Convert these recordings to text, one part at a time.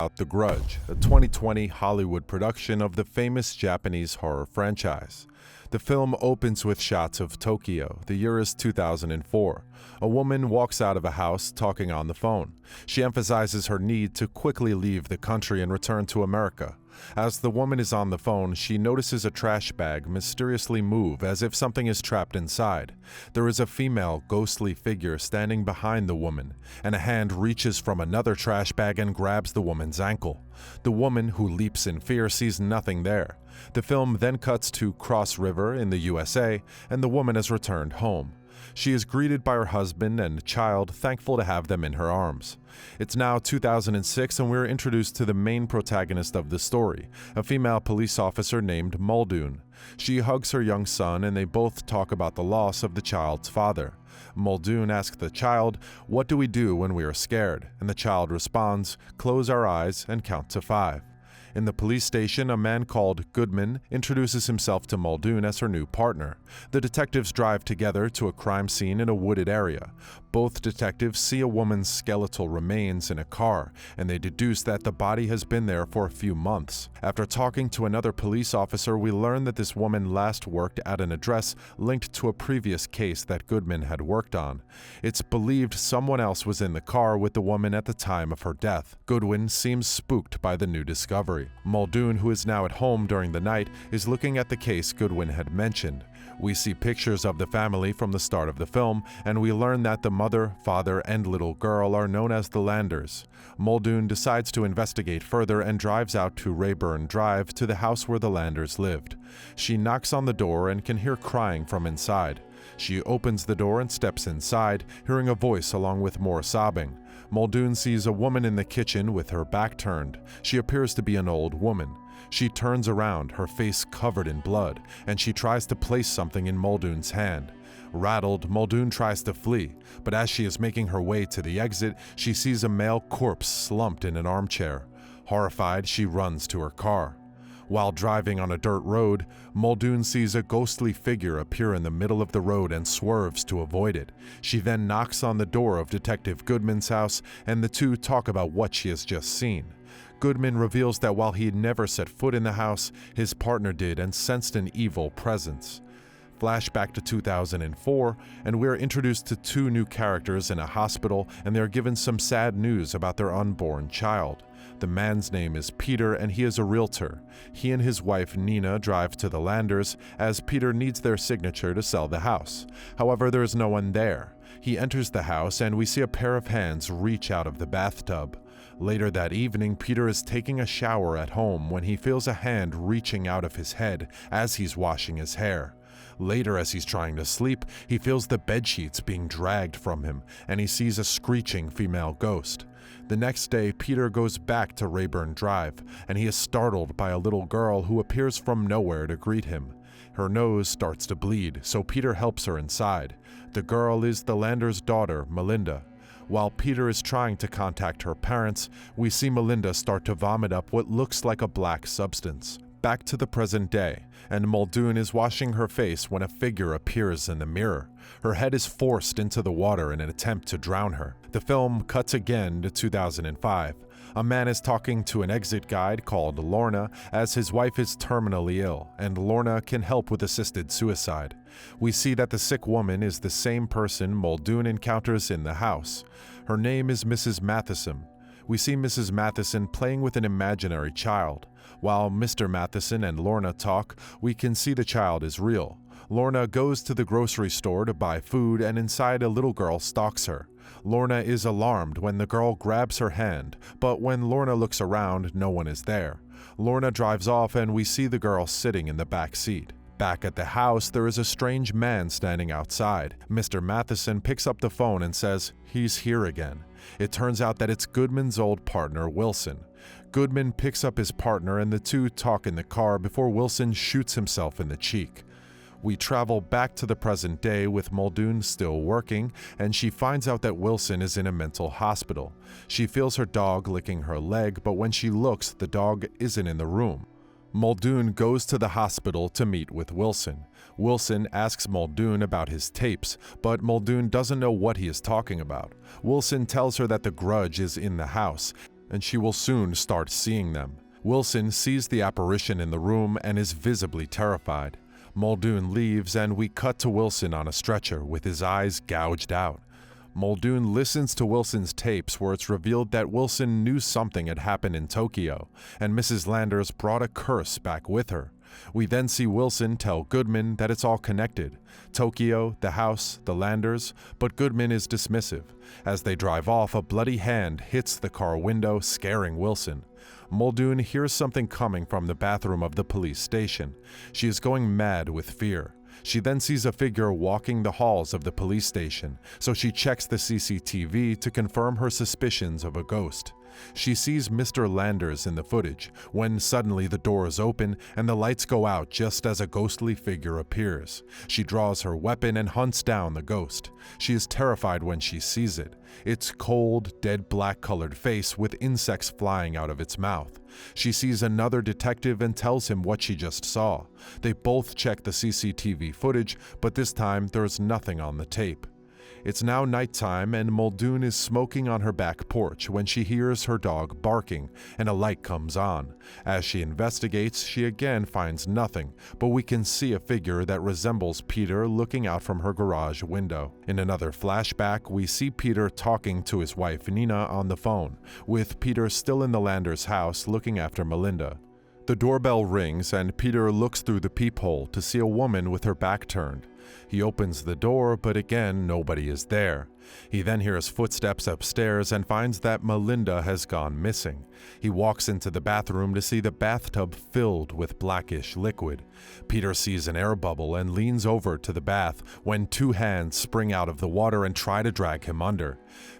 about The Grudge, a 2020 Hollywood production of the famous Japanese horror franchise. The film opens with shots of Tokyo. The year is 2004. A woman walks out of a house talking on the phone. She emphasizes her need to quickly leave the country and return to America. As the woman is on the phone, she notices a trash bag mysteriously move as if something is trapped inside. There is a female ghostly figure standing behind the woman, and a hand reaches from another trash bag and grabs the woman's ankle. The woman, who leaps in fear, sees nothing there. The film then cuts to Cross River in the USA, and the woman has returned home. She is greeted by her husband and child, thankful to have them in her arms. It's now 2006 and we're introduced to the main protagonist of the story, a female police officer named Muldoon. She hugs her young son and they both talk about the loss of the child's father. Muldoon asks the child, "What do we do when we are scared?" And the child responds, "Close our eyes and count to 5. In the police station, a man called Goodman introduces himself to Muldoon as her new partner. The detectives drive together to a crime scene in a wooded area. Both detectives see a woman's skeletal remains in a car, and they deduce that the body has been there for a few months. After talking to another police officer, we learn that this woman last worked at an address linked to a previous case that Goodman had worked on. It's believed someone else was in the car with the woman at the time of her death. Goodwin seems spooked by the new discovery. Muldoon, who is now at home during the night, is looking at the case Goodwin had mentioned. We see pictures of the family from the start of the film, and we learn that the mother, father, and little girl are known as the Landers. Muldoon decides to investigate further and drives out to Rayburn Drive to the house where the Landers lived. She knocks on the door and can hear crying from inside. She opens the door and steps inside, hearing a voice along with more sobbing. Muldoon sees a woman in the kitchen with her back turned. She appears to be an old woman. She turns around, her face covered in blood, and she tries to place something in Muldoon's hand. Rattled, Muldoon tries to flee, but as she is making her way to the exit, she sees a male corpse slumped in an armchair. Horrified, she runs to her car. While driving on a dirt road, Muldoon sees a ghostly figure appear in the middle of the road and swerves to avoid it. She then knocks on the door of Detective Goodman's house, and the two talk about what she has just seen. Goodman reveals that while he had never set foot in the house, his partner did and sensed an evil presence. Flashback to 2004, and we are introduced to two new characters in a hospital, and they are given some sad news about their unborn child. The man's name is Peter, and he is a realtor. He and his wife Nina drive to the Landers, as Peter needs their signature to sell the house. However, there is no one there. He enters the house, and we see a pair of hands reach out of the bathtub. Later that evening, Peter is taking a shower at home when he feels a hand reaching out of his head as he's washing his hair. Later, as he's trying to sleep, he feels the bedsheets being dragged from him, and he sees a screeching female ghost. The next day, Peter goes back to Rayburn Drive, and he is startled by a little girl who appears from nowhere to greet him. Her nose starts to bleed, so Peter helps her inside. The girl is the Landers' daughter, Melinda. While Peter is trying to contact her parents, we see Melinda start to vomit up what looks like a black substance. Back to the present day, and Muldoon is washing her face when a figure appears in the mirror. Her head is forced into the water in an attempt to drown her. The film cuts again to 2005. A man is talking to an exit guide called Lorna as his wife is terminally ill, and Lorna can help with assisted suicide. We see that the sick woman is the same person Muldoon encounters in the house. Her name is Mrs. Matheson. We see Mrs. Matheson playing with an imaginary child. While Mr. Matheson and Lorna talk, we can see the child is real. Lorna goes to the grocery store to buy food, and inside a little girl stalks her. Lorna is alarmed when the girl grabs her hand, but when Lorna looks around, no one is there. Lorna drives off, and we see the girl sitting in the back seat. Back at the house, there is a strange man standing outside. Mr. Matheson picks up the phone and says, "He's here again." It turns out that it's Goodman's old partner, Wilson. Goodman picks up his partner and the two talk in the car before Wilson shoots himself in the cheek. We travel back to the present day with Muldoon still working, and she finds out that Wilson is in a mental hospital. She feels her dog licking her leg, but when she looks, the dog isn't in the room. Muldoon goes to the hospital to meet with Wilson. Wilson asks Muldoon about his tapes, but Muldoon doesn't know what he is talking about. Wilson tells her that the grudge is in the house. and she will soon start seeing them. Wilson sees the apparition in the room and is visibly terrified. Muldoon leaves and we cut to Wilson on a stretcher with his eyes gouged out. Muldoon listens to Wilson's tapes where it's revealed that Wilson knew something had happened in Tokyo, and Mrs. Landers brought a curse back with her. We then see Wilson tell Goodman that it's all connected: Tokyo, the house, the Landers, but Goodman is dismissive. As they drive off, a bloody hand hits the car window, scaring Wilson. Muldoon hears something coming from the bathroom of the police station. She is going mad with fear. She then sees a figure walking the halls of the police station, so she checks the CCTV to confirm her suspicions of a ghost. She sees Mr. Landers in the footage, when suddenly the doors open and the lights go out just as a ghostly figure appears. She draws her weapon and hunts down the ghost. She is terrified when she sees it. Its cold, dead black-colored face with insects flying out of its mouth. She sees another detective and tells him what she just saw. They both check the CCTV footage, but this time there's nothing on the tape. It's now nighttime and Muldoon is smoking on her back porch when she hears her dog barking and a light comes on. As she investigates, she again finds nothing, but we can see a figure that resembles Peter looking out from her garage window. In another flashback, we see Peter talking to his wife Nina on the phone, with Peter still in the Landers' house looking after Melinda. The doorbell rings and Peter looks through the peephole to see a woman with her back turned. He opens the door, but again, nobody is there. He then hears footsteps upstairs and finds that Melinda has gone missing. He walks into the bathroom to see the bathtub filled with blackish liquid. Peter sees an air bubble and leans over to the bath when two hands spring out of the water and try to drag him under.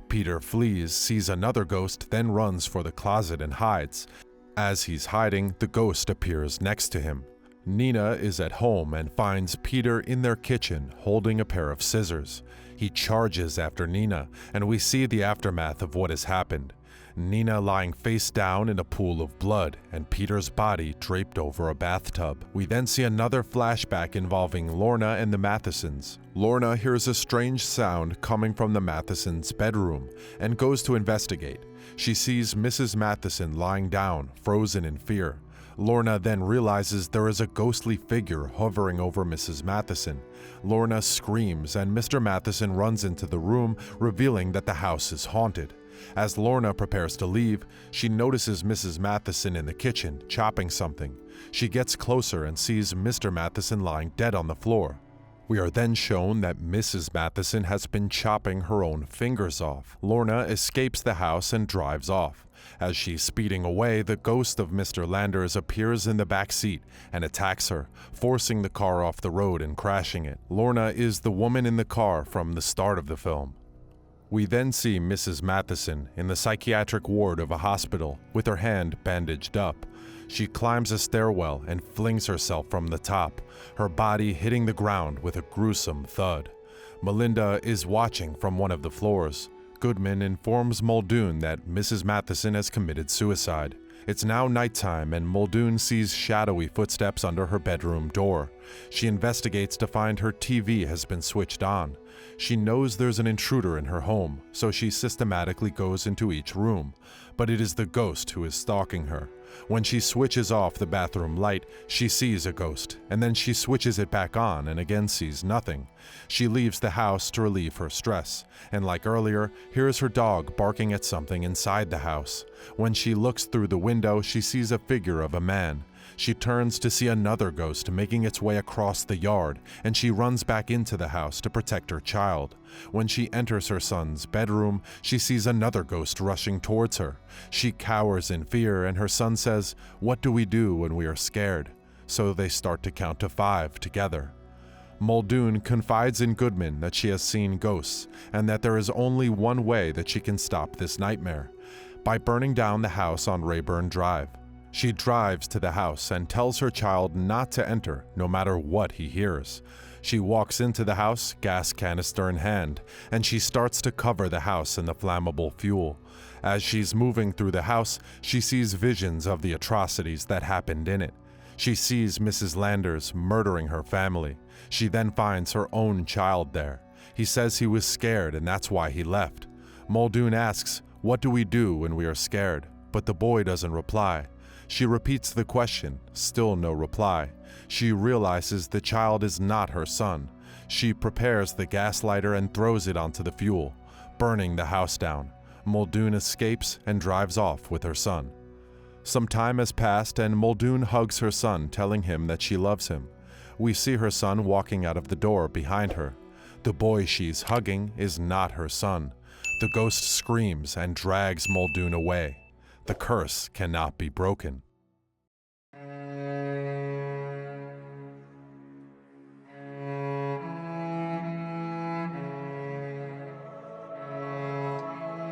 Peter flees, sees another ghost, then runs for the closet and hides. As he's hiding, the ghost appears next to him. Nina is at home and finds Peter in their kitchen holding a pair of scissors. He charges after Nina, and we see the aftermath of what has happened. Nina lying face down in a pool of blood, and Peter's body draped over a bathtub. We then see another flashback involving Lorna and the Mathesons. Lorna hears a strange sound coming from the Mathesons' bedroom and goes to investigate. She sees Mrs. Matheson lying down, frozen in fear. Lorna then realizes there is a ghostly figure hovering over Mrs. Matheson. Lorna screams and Mr. Matheson runs into the room, revealing that the house is haunted. As Lorna prepares to leave, she notices Mrs. Matheson in the kitchen, chopping something. She gets closer and sees Mr. Matheson lying dead on the floor. We are then shown that Mrs. Matheson has been chopping her own fingers off. Lorna escapes the house and drives off. As she's speeding away, the ghost of Mr. Landers appears in the back seat and attacks her, forcing the car off the road and crashing it. Lorna is the woman in the car from the start of the film. We then see Mrs. Matheson in the psychiatric ward of a hospital with her hand bandaged up. She climbs a stairwell and flings herself from the top, her body hitting the ground with a gruesome thud. Melinda is watching from one of the floors. Goodman informs Muldoon that Mrs. Matheson has committed suicide. It's now nighttime and Muldoon sees shadowy footsteps under her bedroom door. She investigates to find her TV has been switched on. She knows there's an intruder in her home, so she systematically goes into each room, but it is the ghost who is stalking her. When she switches off the bathroom light, she sees a ghost, and then she switches it back on and again sees nothing. She leaves the house to relieve her stress, and like earlier, hears her dog barking at something inside the house. When she looks through the window, she sees a figure of a man. She turns to see another ghost making its way across the yard, and she runs back into the house to protect her child. When she enters her son's bedroom, she sees another ghost rushing towards her. She cowers in fear, and her son says, "What do we do when we are scared?" So they start to count to 5 together. Muldoon confides in Goodman that she has seen ghosts, and that there is only one way that she can stop this nightmare: by burning down the house on Rayburn Drive. She drives to the house and tells her child not to enter, no matter what he hears. She walks into the house, gas canister in hand, and she starts to cover the house in the flammable fuel. As she's moving through the house, she sees visions of the atrocities that happened in it. She sees Mrs. Landers murdering her family. She then finds her own child there. He says he was scared and that's why he left. Muldoon asks, "What do we do when we are scared?" but the boy doesn't reply. She repeats the question, still no reply. She realizes the child is not her son. She prepares the gas lighter and throws it onto the fuel, burning the house down. Muldoon escapes and drives off with her son. Some time has passed and Muldoon hugs her son, telling him that she loves him. We see her son walking out of the door behind her. The boy she's hugging is not her son. The ghost screams and drags Muldoon away. The curse cannot be broken.